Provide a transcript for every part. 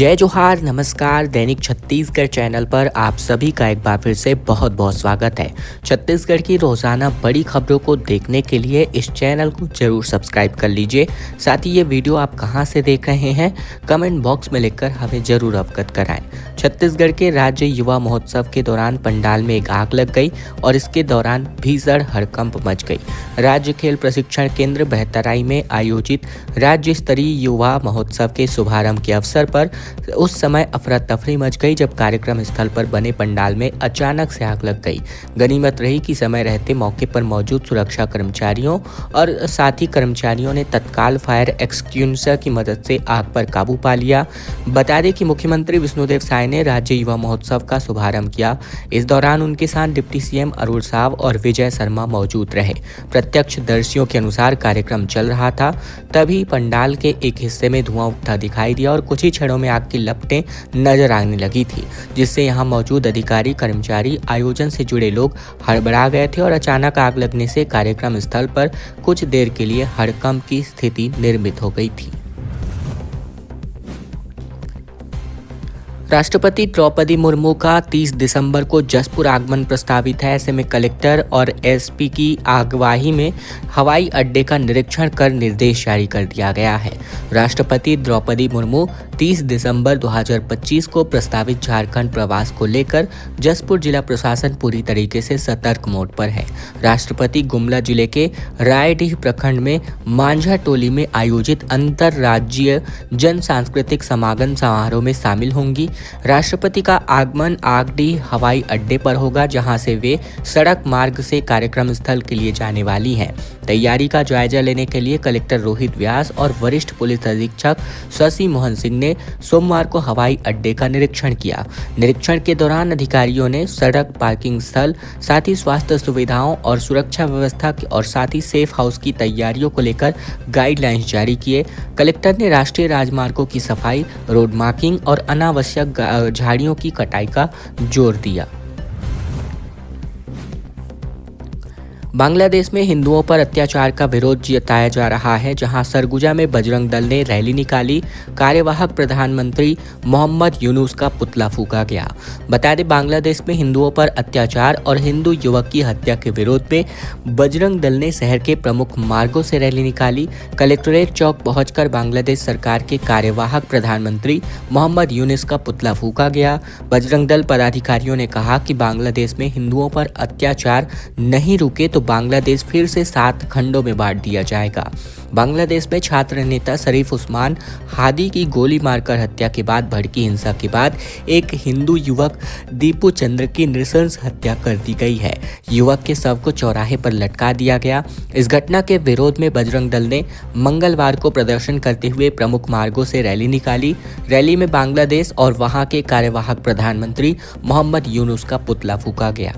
जय जोहार, नमस्कार। दैनिक छत्तीसगढ़ चैनल पर आप सभी का एक बार फिर से बहुत बहुत स्वागत है। छत्तीसगढ़ की रोजाना बड़ी खबरों को देखने के लिए इस चैनल को जरूर सब्सक्राइब कर लीजिए। साथ ही ये वीडियो आप कहां से देख रहे हैं कमेंट बॉक्स में लिखकर हमें जरूर अवगत कराएं। छत्तीसगढ़ के राज्य युवा महोत्सव के दौरान पंडाल में एक आग लग गई और इसके दौरान भीषण हड़कंप मच गई। राज्य खेल प्रशिक्षण केंद्र बहतराई में आयोजित राज्य स्तरीय युवा महोत्सव के शुभारंभ के अवसर पर उस समय अफरा तफरी मच गई जब कार्यक्रम स्थल पर बने पंडाल में अचानक से आग लग गई। गनीमत रही कि समय रहते मौके पर मौजूद सुरक्षा कर्मचारियों और साथी कर्मचारियों ने तत्काल फायर एक्सटिंग्विशर की मदद से आग पर काबू पा लिया। बता दें कि मुख्यमंत्री विष्णुदेव साय ने राज्य युवा महोत्सव का शुभारंभ किया। इस दौरान उनके साथ डिप्टी सीएम अरुण साव और विजय शर्मा मौजूद रहे। प्रत्यक्षदर्शियों के अनुसार कार्यक्रम चल रहा था, तभी पंडाल के एक हिस्से में धुआं उठता दिखाई दिया और कुछ ही क्षणों में आग की लपटें नजर आने लगी थी, जिससे यहां मौजूद अधिकारी, कर्मचारी, आयोजन से जुड़े लोग हड़बड़ा गए थे और अचानक आग लगने से कार्यक्रम स्थल पर कुछ देर के लिए हड़कंप की स्थिति निर्मित हो गई थी। राष्ट्रपति द्रौपदी मुर्मू का 30 दिसंबर को जसपुर आगमन प्रस्तावित है। ऐसे में कलेक्टर और एसपी की अगुवाई में हवाई अड्डे का निरीक्षण कर निर्देश जारी कर दिया गया है। राष्ट्रपति द्रौपदी मुर्मू 30 दिसंबर 2025 को प्रस्तावित झारखंड प्रवास को लेकर जसपुर जिला प्रशासन पूरी तरीके से सतर्क मोड पर है। राष्ट्रपति गुमला जिले के रायडीह प्रखंड में मांझा टोली में आयोजित अंतरराज्यीय जन सांस्कृतिक समागम समारोह में शामिल होंगी। राष्ट्रपति का आगमन आगडीह हवाई अड्डे पर होगा, जहां से वे सड़क मार्ग से कार्यक्रम स्थल के लिए जाने वाली हैं। तैयारी का जायजा लेने के लिए कलेक्टर रोहित व्यास और वरिष्ठ पुलिस अधीक्षक शशि मोहन सिंह ने सोमवार को हवाई अड्डे का निरीक्षण किया। निरीक्षण के दौरान अधिकारियों ने सड़क, पार्किंग स्थल, साथ ही स्वास्थ्य सुविधाओं और सुरक्षा व्यवस्था और साथ ही सेफ हाउस की तैयारियों को लेकर गाइडलाइंस जारी किए। कलेक्टर ने राष्ट्रीय राजमार्गों की सफाई, रोड मार्किंग और अनावश्यक झाड़ियों की कटाई का जोर दिया। बांग्लादेश में हिंदुओं पर अत्याचार का विरोध जताया जा रहा है, जहां सरगुजा में बजरंग दल ने रैली निकाली। कार्यवाहक प्रधानमंत्री मोहम्मद यूनुस का पुतला फूंका गया। बता दें, बांग्लादेश में हिंदुओं पर अत्याचार और हिंदू युवक की हत्या के विरोध में बजरंग दल ने शहर के प्रमुख मार्गों से रैली निकाली। कलेक्ट्रेट चौक पहुंचकर बांग्लादेश सरकार के कार्यवाहक प्रधानमंत्री मोहम्मद यूनुस का पुतला फूंका गया। बजरंग दल पदाधिकारियों ने कहा कि बांग्लादेश में हिंदुओं पर अत्याचार नहीं रुके तो बांग्लादेश फिर से 7 खंडों में बांट दिया जाएगा। बांग्लादेश में छात्र नेता शरीफ उस्मान हादी की गोली मारकर हत्या के बाद भड़की हिंसा के बाद एक हिंदू युवक दीपू चंद्र की नृशंस हत्या कर दी गई है। युवक के शव को चौराहे पर लटका दिया गया। इस घटना के विरोध में बजरंग दल ने मंगलवार को प्रदर्शन करते हुए प्रमुख मार्गों से रैली निकाली। रैली में बांग्लादेश और वहां के कार्यवाहक प्रधानमंत्री मोहम्मद यूनुस का पुतला फूंका गया।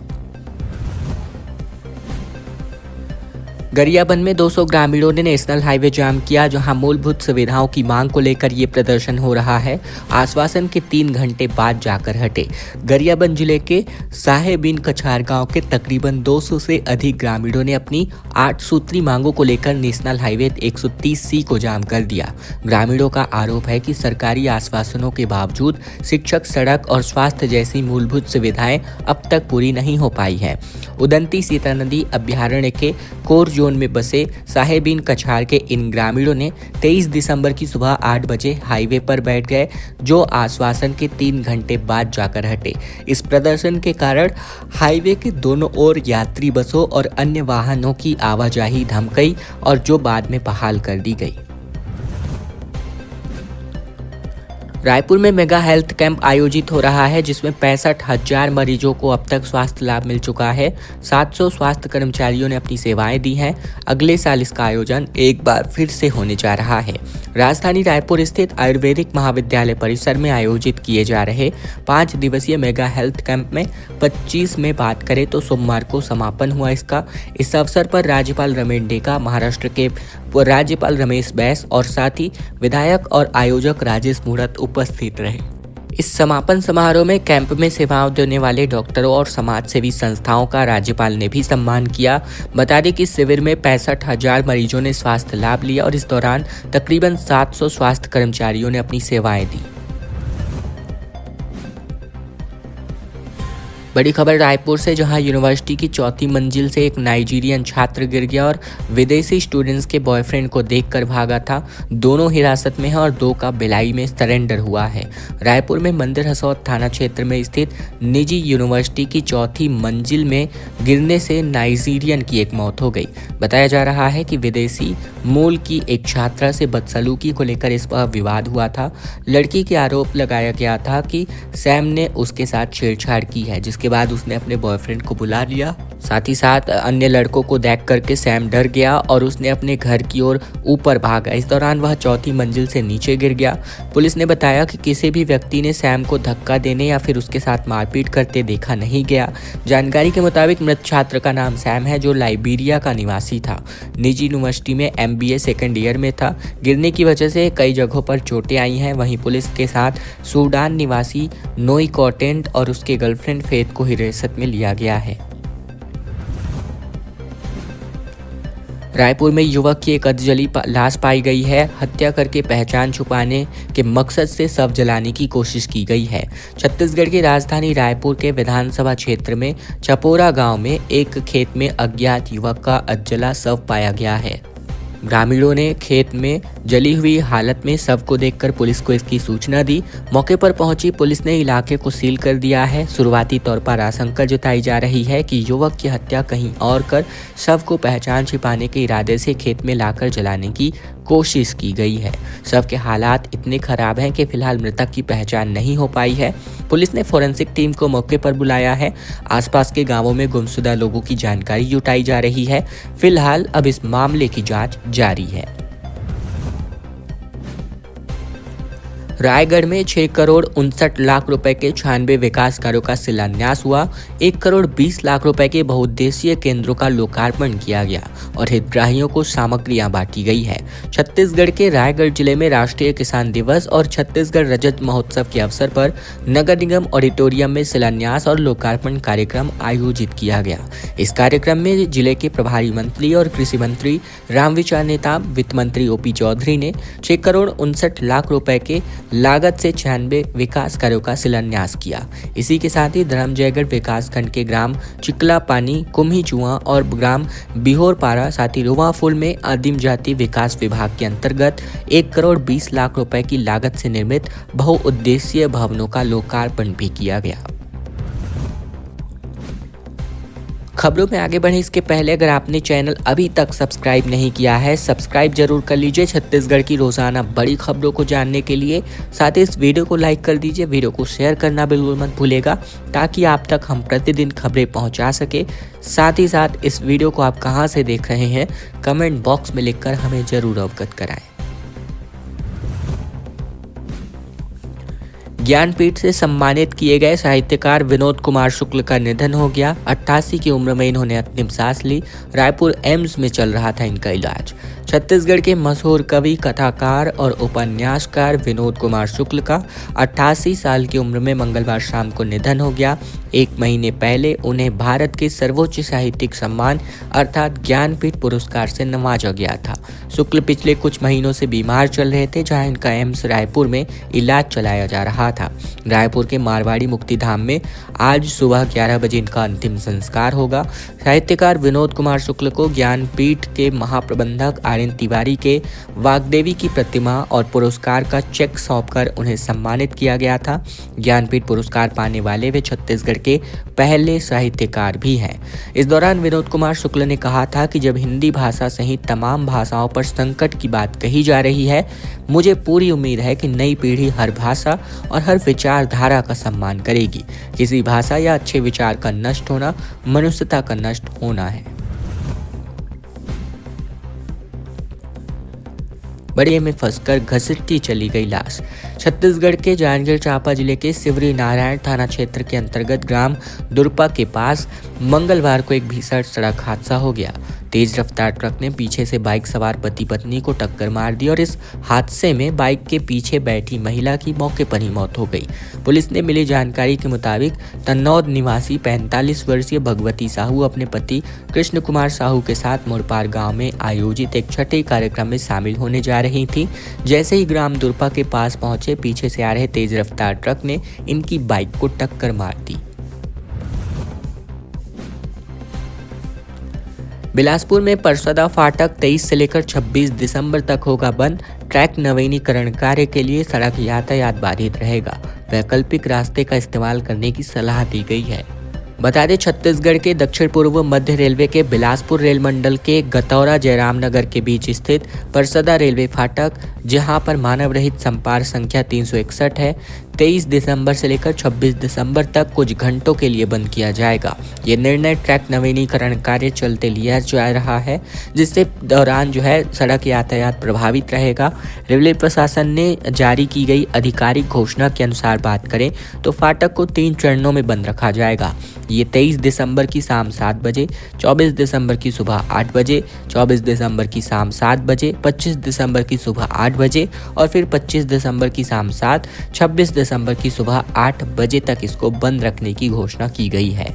गरियाबंद में 200 ग्रामीणों ने नेशनल हाईवे जाम किया, जहां मूलभूत सुविधाओं की मांग को लेकर ये प्रदर्शन हो रहा है। आश्वासन के 3 घंटे बाद जाकर हटे। गरियाबंद जिले के साहेबीन कछार गांव के तकरीबन 200 से अधिक ग्रामीणों ने अपनी 8 सूत्री मांगों को लेकर नेशनल हाईवे 130C को जाम कर दिया। ग्रामीणों का आरोप है कि सरकारी आश्वासनों के बावजूद शिक्षक, सड़क और स्वास्थ्य जैसी मूलभूत सुविधाएं अब तक पूरी नहीं हो पाई हैं। उदंती सीता नदी अभ्यारण्य के कोर जोन में बसे साहेबीन कछार के इन ग्रामीणों ने 23 दिसंबर की सुबह 8 बजे हाईवे पर बैठ गए, जो आश्वासन के 3 घंटे बाद जाकर हटे। इस प्रदर्शन के कारण हाईवे के दोनों ओर यात्री बसों और अन्य वाहनों की आवाजाही थम गई और जो बाद में बहाल कर दी गई। रायपुर में मेगा हेल्थ कैंप आयोजित हो रहा है, जिसमें 65,000 मरीजों को अब तक स्वास्थ्य लाभ मिल चुका है। 700 स्वास्थ्य कर्मचारियों ने अपनी सेवाएं दी हैं। अगले साल इसका आयोजन एक बार फिर से होने जा रहा है। राजधानी रायपुर स्थित आयुर्वेदिक महाविद्यालय परिसर में आयोजित किए जा रहे 5 दिवसीय मेगा हेल्थ कैंप में 25 में बात करें तो सोमवार को समापन हुआ इसका। इस अवसर पर राज्यपाल रमेश डेका, महाराष्ट्र के राज्यपाल रमेश बैस और साथ ही विधायक और आयोजक राजेश मूणत उपस्थित रहे। इस समापन समारोह में कैंप में सेवाओं देने वाले डॉक्टरों और समाजसेवी संस्थाओं का राज्यपाल ने भी सम्मान किया। बता दें कि शिविर में 65,000 मरीजों ने स्वास्थ्य लाभ लिया और इस दौरान तकरीबन 700 स्वास्थ्य कर्मचारियों ने अपनी सेवाएं दी। बड़ी खबर रायपुर से, जहां यूनिवर्सिटी की चौथी मंजिल से एक नाइजीरियन छात्र गिर गया और विदेशी स्टूडेंट्स के बॉयफ्रेंड को देखकर भागा था। दोनों हिरासत में हैं और दो का भिलाई में सरेंडर हुआ है। रायपुर में मंदिर हसौद थाना क्षेत्र में स्थित निजी यूनिवर्सिटी की चौथी मंजिल में गिरने से नाइजीरियन की एक मौत हो गई। बताया जा रहा है कि विदेशी मूल की एक छात्रा से बदसलूकी को लेकर इस पर विवाद हुआ था। लड़की के आरोप लगाया गया था कि सैम ने उसके साथ छेड़छाड़ की है, जिसके बाद उसने अपने बॉयफ्रेंड को बुला लिया। साथ ही साथ अन्य लड़कों को देख करके सैम डर गया और उसने अपने घर की ओर ऊपर भागा। इस दौरान वह चौथी मंजिल से नीचे गिर गया। पुलिस ने बताया कि किसी भी व्यक्ति ने सैम को धक्का देने या फिर उसके साथ मारपीट करते देखा नहीं गया। जानकारी के मुताबिक मृत छात्र का नाम सैम है, जो लाइबेरिया का निवासी था। निजी यूनिवर्सिटी में MBA सेकेंड ईयर में था। गिरने की वजह से कई जगहों पर चोटें आई हैं। वहीं पुलिस के साथ सूडान निवासी नोई कॉटेंट और उसके गर्लफ्रेंड फेथ को हिरासत में लिया गया है। रायपुर में युवक की एक अधजली लाश पाई गई है। हत्या करके पहचान छुपाने के मकसद से शव जलाने की कोशिश की गई है। छत्तीसगढ़ की राजधानी रायपुर के विधानसभा क्षेत्र में चपोरा गांव में एक खेत में अज्ञात युवक का अधजला शव पाया गया है। ग्रामीणों ने खेत में जली हुई हालत में शव को देखकर पुलिस को इसकी सूचना दी। मौके पर पहुंची पुलिस ने इलाके को सील कर दिया है। शुरुआती तौर पर आशंका जताई जा रही है कि युवक की हत्या कहीं और कर शव को पहचान छिपाने के इरादे से खेत में लाकर जलाने की कोशिश की गई है। शव के हालात इतने खराब हैं कि फिलहाल मृतक की पहचान नहीं हो पाई है। पुलिस ने फोरेंसिक टीम को मौके पर बुलाया है। आसपास के गांवों में गुमशुदा लोगों की जानकारी जुटाई जा रही है। फिलहाल अब इस मामले की जांच जारी है। रायगढ़ में 6 करोड़ 59 लाख रुपए के 96 विकास कार्यों का शिलान्यास हुआ। 1 करोड़ 20 लाख रुपए के बहुउद्देशीय केंद्रों का लोकार्पण किया गया और हितग्राहियों को सामग्रियां बांटी गई है। छत्तीसगढ़ के रायगढ़ जिले में राष्ट्रीय किसान दिवस और छत्तीसगढ़ रजत महोत्सव के अवसर पर नगर निगम ऑडिटोरियम में शिलान्यास और लोकार्पण कार्यक्रम आयोजित किया गया। इस कार्यक्रम में जिले के प्रभारी मंत्री और कृषि मंत्री रामविचार नेताम, वित्त मंत्री OP चौधरी ने 6 करोड़ 59 लाख रुपए के लागत से 96 विकास कार्यों का शिलान्यास किया। इसी के साथ ही धर्मजयगढ़ विकास खंड के ग्राम चिकला पानी, कुम्ही चुआ और ग्राम बिहोरपारा साथ ही रुवाफुल में आदिम जाति विकास विभाग के अंतर्गत 1 करोड़ 20 लाख रुपए की लागत से निर्मित बहुउद्देशीय भवनों का लोकार्पण भी किया गया। खबरों में आगे बढ़े इसके पहले अगर आपने चैनल अभी तक सब्सक्राइब नहीं किया है, सब्सक्राइब जरूर कर लीजिए छत्तीसगढ़ की रोजाना बड़ी खबरों को जानने के लिए। साथ ही इस वीडियो को लाइक कर दीजिए, वीडियो को शेयर करना बिल्कुल मत भूलिएगा ताकि आप तक हम प्रतिदिन खबरें पहुंचा सके। साथ ही साथ इस वीडियो को आप कहां से देख रहे हैं कमेंट बॉक्स में लिखकर हमें जरूर अवगत कराएं। ज्ञानपीठ से सम्मानित किए गए साहित्यकार विनोद कुमार शुक्ल का निधन हो गया। 88 की उम्र में इन्होंने अंतिम सांस ली। रायपुर एम्स में चल रहा था इनका इलाज। छत्तीसगढ़ के मशहूर कवि, कथाकार और उपन्यासकार विनोद कुमार शुक्ल का 88 साल की उम्र में मंगलवार शाम को निधन हो गया। 1 महीने पहले उन्हें भारत के सर्वोच्च साहित्यिक सम्मान अर्थात ज्ञानपीठ पुरस्कार से नवाजा गया था। शुक्ल पिछले कुछ महीनों से बीमार चल रहे थे, जहां इनका एम्स रायपुर में इलाज चलाया जा रहा था। रायपुर के मारवाड़ी मुक्तिधाम में आज सुबह 11 बजे इनका अंतिम संस्कार होगा। साहित्यकार विनोद कुमार शुक्ल को ज्ञानपीठ के महाप्रबंधक RN तिवारी के वाग्देवी की प्रतिमा और पुरस्कार का चेक सौंपकर उन्हें सम्मानित किया गया था। ज्ञानपीठ पुरस्कार पाने वाले वे छत्तीसगढ़ के पहले साहित्यकार भी हैं। इस दौरान विनोद कुमार शुक्ल ने कहा था कि जब हिंदी भाषा सहित तमाम भाषाओं पर संकट की बात कही जा रही है, मुझे पूरी उम्मीद है कि नई पीढ़ी हर भाषा और हर विचारधारा का सम्मान करेगी। किसी भाषा या अच्छे विचार का नष्ट होना मनुष्यता का नष्ट होना है। बड़े में फंसकर घसीटती चली गई लाश। छत्तीसगढ़ के जांजगीर चांपा जिले के सिवरी नारायण थाना क्षेत्र के अंतर्गत ग्राम दुर्पा के पास मंगलवार को एक भीषण सड़क हादसा हो गया। तेज रफ्तार ट्रक ने पीछे से बाइक सवार पति पत्नी को टक्कर मार दी और इस हादसे में बाइक के पीछे बैठी महिला की मौके पर ही मौत हो गई। पुलिस ने मिली जानकारी के मुताबिक तन्नौद निवासी 45 वर्षीय भगवती साहू अपने पति कृष्ण कुमार साहू के साथ मुरपार गांव में आयोजित एक छठे कार्यक्रम में शामिल होने जा रही थी। जैसे ही ग्राम दुर्पा के पास पहुंचे, पीछे से आ रहे तेज रफ्तार ट्रक ने इनकी बाइक को टक्कर मार दी। बिलासपुर में परसदा फाटक 23 से लेकर 26 दिसंबर तक होगा बंद। ट्रैक नवीनीकरण कार्य के लिए सड़क यातायात बाधित रहेगा। वैकल्पिक रास्ते का इस्तेमाल करने की सलाह दी गई है। बता दें, छत्तीसगढ़ के दक्षिण पूर्व मध्य रेलवे के बिलासपुर रेल मंडल के गतौरा जयराम नगर के बीच स्थित परसदा रेलवे फाटक, जहां पर मानव रहित संपार संख्या 361 है, 23 दिसंबर से लेकर 26 दिसंबर तक कुछ घंटों के लिए बंद किया जाएगा। ये निर्णय ट्रैक नवीनीकरण कार्य चलते लिया जा रहा है, जिससे दौरान सड़क यातायात प्रभावित रहेगा। रेलवे प्रशासन ने जारी की गई आधिकारिक घोषणा के अनुसार बात करें तो फाटक को 3 चरणों में बंद रखा जाएगा। ये 23 दिसंबर की शाम 7 बजे, 24 दिसंबर की सुबह 8 बजे, 24 दिसंबर की शाम 7 बजे, 25 दिसंबर की सुबह 8 बजे और फिर 25 दिसंबर की शाम 7, 26 दिसंबर की सुबह 8 बजे तक इसको बंद रखने की घोषणा की गई है।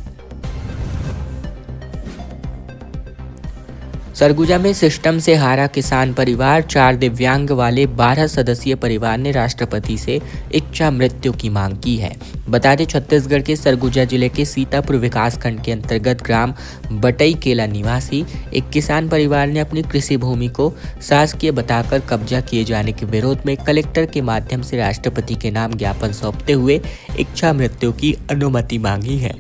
सरगुजा में सिस्टम से हारा किसान परिवार, 4 दिव्यांग वाले 12 सदस्यीय परिवार ने राष्ट्रपति से इच्छा मृत्यु की मांग की है। बता दें, छत्तीसगढ़ के सरगुजा जिले के सीतापुर विकासखंड के अंतर्गत ग्राम बटई केला निवासी एक किसान परिवार ने अपनी कृषि भूमि को शासकीय बताकर कब्जा किए जाने के विरोध में कलेक्टर के माध्यम से राष्ट्रपति के नाम ज्ञापन सौंपते हुए इच्छा मृत्यु की अनुमति मांगी है।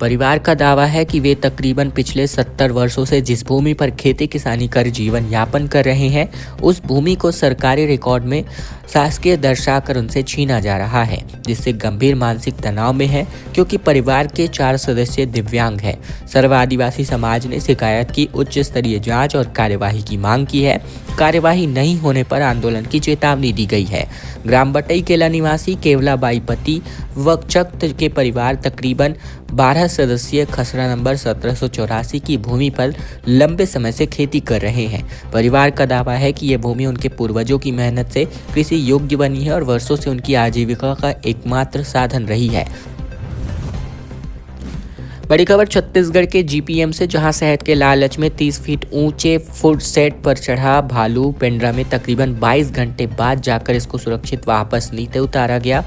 परिवार का दावा है कि वे तकरीबन पिछले 70 वर्षों से जिस भूमि पर खेती किसानी कर जीवन यापन कर रहे हैं, उस भूमि को सरकारी रिकॉर्ड में शासकीय दर्शाकर उनसे छीना जा रहा है, जिससे गंभीर मानसिक तनाव में है, क्योंकि परिवार के 4 सदस्य दिव्यांग हैं। सर्व आदिवासी समाज ने शिकायत की उच्च स्तरीय जांच और कार्यवाही की मांग की है। कार्यवाही नहीं होने पर आंदोलन की चेतावनी दी गई है। ग्राम बटई केला निवासी केवलाबाई पति वक्चक्त के परिवार तकरीबन 12 सदस्यीय खसरा नंबर 1784 की भूमि पर लंबे समय से खेती कर रहे हैं। परिवार का दावा है कि यह भूमि उनके पूर्वजों की मेहनत से कृषि योग्य बनी है और वर्षों से उनकी आजीविका का एकमात्र साधन रही है। बड़ी खबर छत्तीसगढ़ के जीपीएम से, जहां शहद के लालच में 30 फीट ऊंचे फूड सेट पर चढ़ा भालू पेंड्रा में तकरीबन 22 घंटे बाद जाकर इसको सुरक्षित वापस नीचे उतारा गया।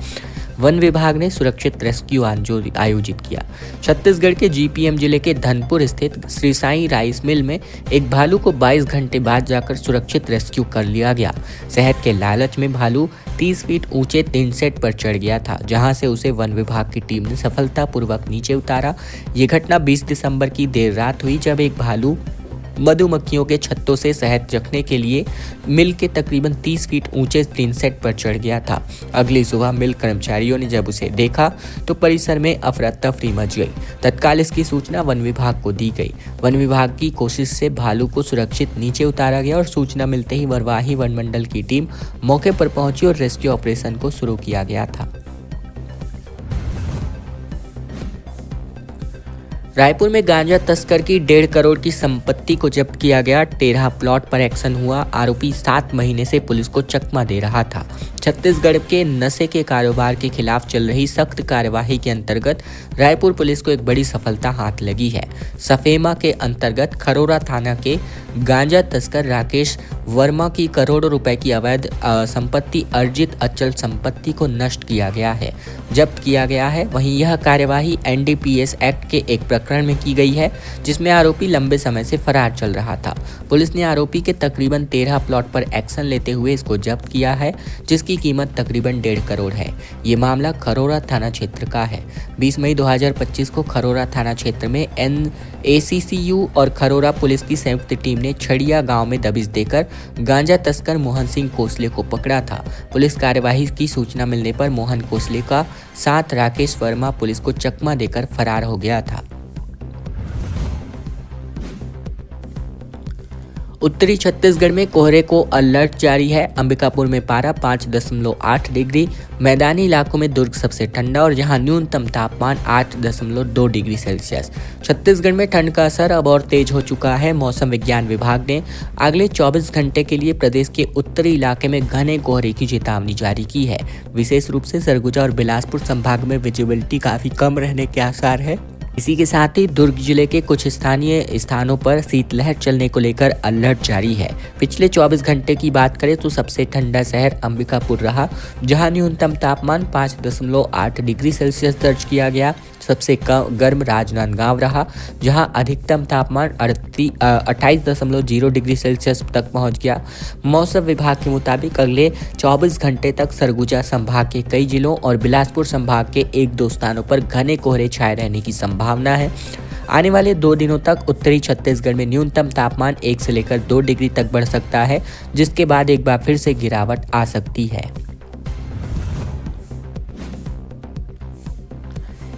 वन विभाग ने सुरक्षित रेस्क्यू आयोजित किया। छत्तीसगढ़ के जीपीएम जिले के धनपुर स्थित श्री साई राइस मिल में एक भालू को 22 घंटे बाद जाकर सुरक्षित रेस्क्यू कर लिया गया। शहद के लालच में भालू 30 फीट ऊंचे टिन सेट पर चढ़ गया था, जहां से उसे वन विभाग की टीम ने सफलतापूर्वक नीचे उतारा। ये घटना 20 दिसंबर की देर रात हुई, जब एक भालू मधुमक्खियों के छत्तों से शहद चखने के लिए मिल के तकरीबन 30 फीट ऊंचे टिन सेट पर चढ़ गया था। अगली सुबह मिल कर्मचारियों ने जब उसे देखा तो परिसर में अफरा तफरी मच गई। तत्काल इसकी सूचना वन विभाग को दी गई। वन विभाग की कोशिश से भालू को सुरक्षित नीचे उतारा गया और सूचना मिलते ही मरवाही वन मंडल की टीम मौके पर पहुंची और रेस्क्यू ऑपरेशन को शुरू किया गया था। रायपुर में गांजा तस्कर की 1.5 करोड़ की संपत्ति को जब्त किया गया। 13 प्लॉट पर एक्शन हुआ। आरोपी 7 महीने से पुलिस को चकमा दे रहा था। छत्तीसगढ़ के नशे के कारोबार के खिलाफ चल रही सख्त कार्यवाही के अंतर्गत रायपुर पुलिस को एक बड़ी सफलता हाथ लगी है। सफेमा के अंतर्गत खरोरा थाना के गांजा तस्कर राकेश वर्मा की करोड़ों रुपए की अवैध संपत्ति अर्जित अचल संपत्ति को नष्ट किया गया है, जब्त किया गया है। वहीं यह कार्यवाही एनडीपीएस एक्ट के एक प्रकरण में की गई है, जिसमें आरोपी लंबे समय से फरार चल रहा था। पुलिस ने आरोपी के तकरीबन 13 प्लॉट पर एक्शन लेते हुए इसको जब्त किया है, जिसकी कीमत तकरीबन 1.5 करोड़ है। ये मामला खरोरा थाना क्षेत्र का है। 20 मई 2025 को खरोरा थाना क्षेत्र में एसीसीयू और खरोरा पुलिस की संयुक्त टीम ने छड़िया गांव में दबिश देकर गांजा तस्कर मोहन सिंह कोसले को पकड़ा था। पुलिस कार्यवाही की सूचना मिलने पर मोहन कोसले का साथ राकेश वर्मा पुलिस को चकमा देकर फरार हो गया था। उत्तरी छत्तीसगढ़ में कोहरे को अलर्ट जारी है। अंबिकापुर में पारा 5.8 डिग्री, मैदानी इलाकों में दुर्ग सबसे ठंडा और जहां न्यूनतम तापमान 8.2 डिग्री सेल्सियस। छत्तीसगढ़ में ठंड का असर अब और तेज हो चुका है। मौसम विज्ञान विभाग ने अगले 24 घंटे के लिए प्रदेश के उत्तरी इलाके में घने कोहरे की चेतावनी जारी की है। विशेष रूप से सरगुजा और बिलासपुर संभाग में विजिबिलिटी काफी कम रहने के आसार है। इसी के साथ ही दुर्ग जिले के कुछ स्थानीय स्थानों पर शीतलहर चलने को लेकर अलर्ट जारी है। पिछले 24 घंटे की बात करें तो सबसे ठंडा शहर अंबिकापुर रहा, जहां न्यूनतम तापमान 5.8 डिग्री सेल्सियस दर्ज किया गया। सबसे गर्म राजनांदगांव रहा, जहां अधिकतम तापमान 28.0 डिग्री सेल्सियस तक पहुंच गया। मौसम विभाग के मुताबिक अगले 24 घंटे तक सरगुजा संभाग के कई जिलों और बिलासपुर संभाग के 1-2 स्थानों पर घने कोहरे छाए रहने की संभावना है। आने वाले 2 दिनों तक उत्तरी छत्तीसगढ़ में न्यूनतम तापमान 1 से लेकर 2 डिग्री तक बढ़ सकता है, जिसके बाद एक बार फिर से गिरावट आ सकती है।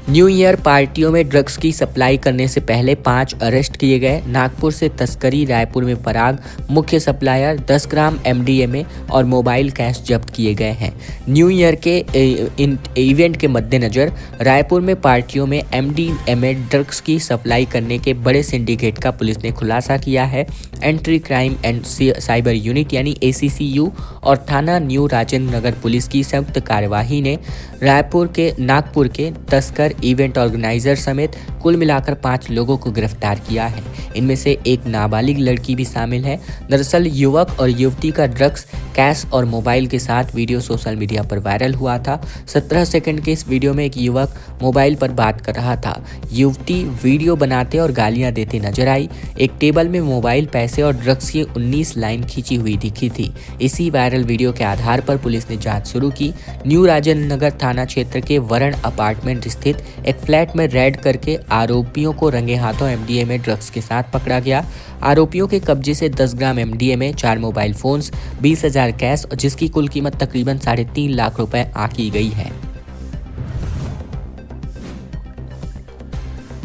न्यू ईयर पार्टियों में ड्रग्स की सप्लाई करने से पहले 5 अरेस्ट किए गए। नागपुर से तस्करी, रायपुर में पराग मुख्य सप्लायर, 10 ग्राम MDMA और मोबाइल कैश जब्त किए गए हैं। न्यू ईयर के इवेंट के मद्देनजर रायपुर में पार्टियों में MDMA ड्रग्स की सप्लाई करने के बड़े सिंडिकेट का पुलिस ने खुलासा किया है। Anti crime and cyber unit यानी ACCU और थाना न्यू राजेंद्र नगर पुलिस की संयुक्त कार्यवाही ने नागपुर के तस्कर, इवेंट ऑर्गेनाइजर समेत कुल मिलाकर 5 लोगों को गिरफ्तार किया है। इनमें से एक नाबालिग लड़की भी शामिल है। दरअसल युवक और युवती का ड्रग्स, कैश और मोबाइल के साथ वीडियो सोशल मीडिया पर वायरल हुआ था। 17 सेकंड के इस वीडियो में एक युवक मोबाइल पर बात कर रहा था। युवती वीडियो बनाते और गालियां देते नजर आई। एक टेबल में मोबाइल, पैसे और ड्रग्स की 19 लाइन खींची हुई दिखी थी। इसी वायरल वीडियो के आधार पर पुलिस ने जांच शुरू की। न्यू राजेंद्र नगर थाना क्षेत्र के वरण अपार्टमेंट स्थित एक फ्लैट में रेड करके आरोपियों को रंगे हाथों MDMA ड्रग्स के साथ पकड़ा गया। आरोपियों के कब्जे से 10 ग्राम MDMA, 4 मोबाइल फोन्स, 20,000 कैश, जिसकी कुल कीमत तकरीबन 3.5 लाख रुपए आंकी गई है।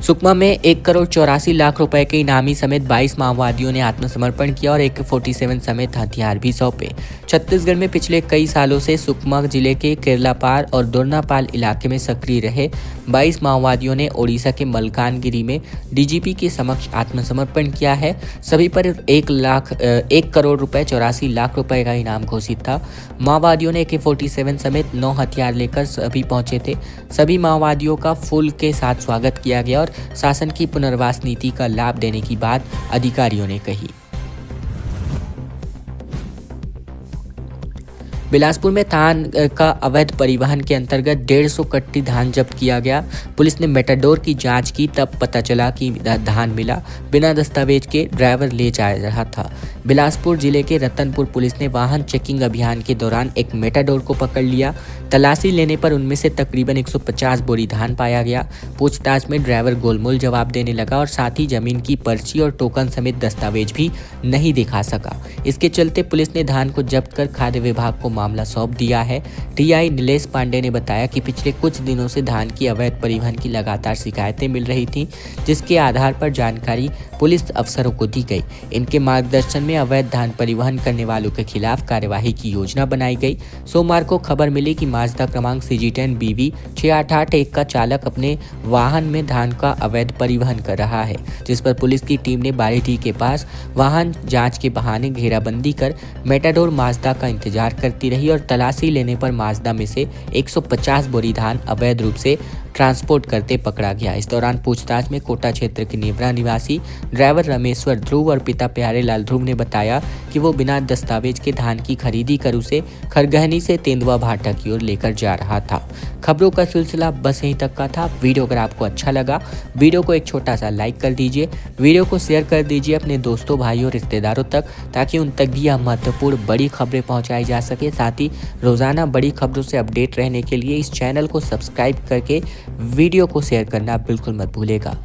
सुकमा में 1,84,00,000 रुपए के इनामी समेत 22 माओवादियों ने आत्मसमर्पण किया और AK-47 समेत हथियार भी सौंपे। छत्तीसगढ़ में पिछले कई सालों से सुकमा जिले के केरलापार और दोरनापाल इलाके में सक्रिय रहे 22 माओवादियों ने ओडिशा के मलकानगिरी में DGP के समक्ष आत्मसमर्पण किया है। सभी पर 1,84,00,000 रुपए का इनाम घोषित था। माओवादियों ने AK-47 समेत 9 हथियार लेकर सभी पहुंचे थे। सभी माओवादियों का फूल के साथ स्वागत किया गया और शासन की पुनर्वास नीति का लाभ देने की बात अधिकारियों ने कही। बिलासपुर में धान का अवैध परिवहन के अंतर्गत 150 कट्टी धान जब्त किया गया। पुलिस ने मेटाडोर की जांच की, तब पता चला कि धान मिला बिना दस्तावेज के ड्राइवर ले जा रहा था। बिलासपुर जिले के रतनपुर पुलिस ने वाहन चेकिंग अभियान के दौरान एक मेटाडोर को पकड़ लिया। तलाशी लेने पर उनमें से तकरीबन 150 बोरी धान पाया गया। पूछताछ में ड्राइवर गोलमोल जवाब देने लगा और साथ ही जमीन की पर्ची और टोकन समेत दस्तावेज भी नहीं दिखा सका। इसके चलते पुलिस ने धान को जब्त कर खाद्य विभाग को मामला सौंप दिया है। TI नीलेश पांडे ने बताया कि पिछले कुछ दिनों से धान की अवैध परिवहन की लगातार शिकायतें मिल रही थीं, जिसके आधार पर जानकारी पुलिस अफसरों को दी गई। इनके मार्गदर्शन में अवैध धान परिवहन करने वालों के खिलाफ कार्यवाही की योजना बनाई गई। सोमवार को खबर मिली कि माजदा क्रमांक CG10 BV 6881 का चालक अपने वाहन में धान का अवैध परिवहन कर रहा है, जिस पर पुलिस की टीम ने बारीडी के पास वाहन जांच के बहाने घेराबंदी कर मेटाडोर माजदा का इंतजार करती रही और तलाशी लेने पर माजदा में से 150 बोरी धान अवैध रूप से ट्रांसपोर्ट करते पकड़ा गया। इस दौरान पूछताछ में कोटा क्षेत्र के नेवरा निवासी ड्राइवर रमेश्वर ध्रुव और पिता प्यारेलाल ध्रुव ने बताया कि वो बिना दस्तावेज के धान की खरीदी कर उसे खरगहनी से तेंदुआ भाटा की ओर लेकर जा रहा था। खबरों का सिलसिला बस यहीं तक का था। वीडियो अगर आपको अच्छा लगा, वीडियो को एक छोटा सा लाइक कर दीजिए, वीडियो को शेयर कर दीजिए अपने दोस्तों, भाइयों, रिश्तेदारों तक, ताकि उन तक भी यह महत्वपूर्ण बड़ी खबरें पहुंचाई जा सके। साथ ही रोजाना बड़ी खबरों से अपडेट रहने के लिए इस चैनल को सब्सक्राइब करके वीडियो को शेयर करना बिल्कुल मत भूलिएगा।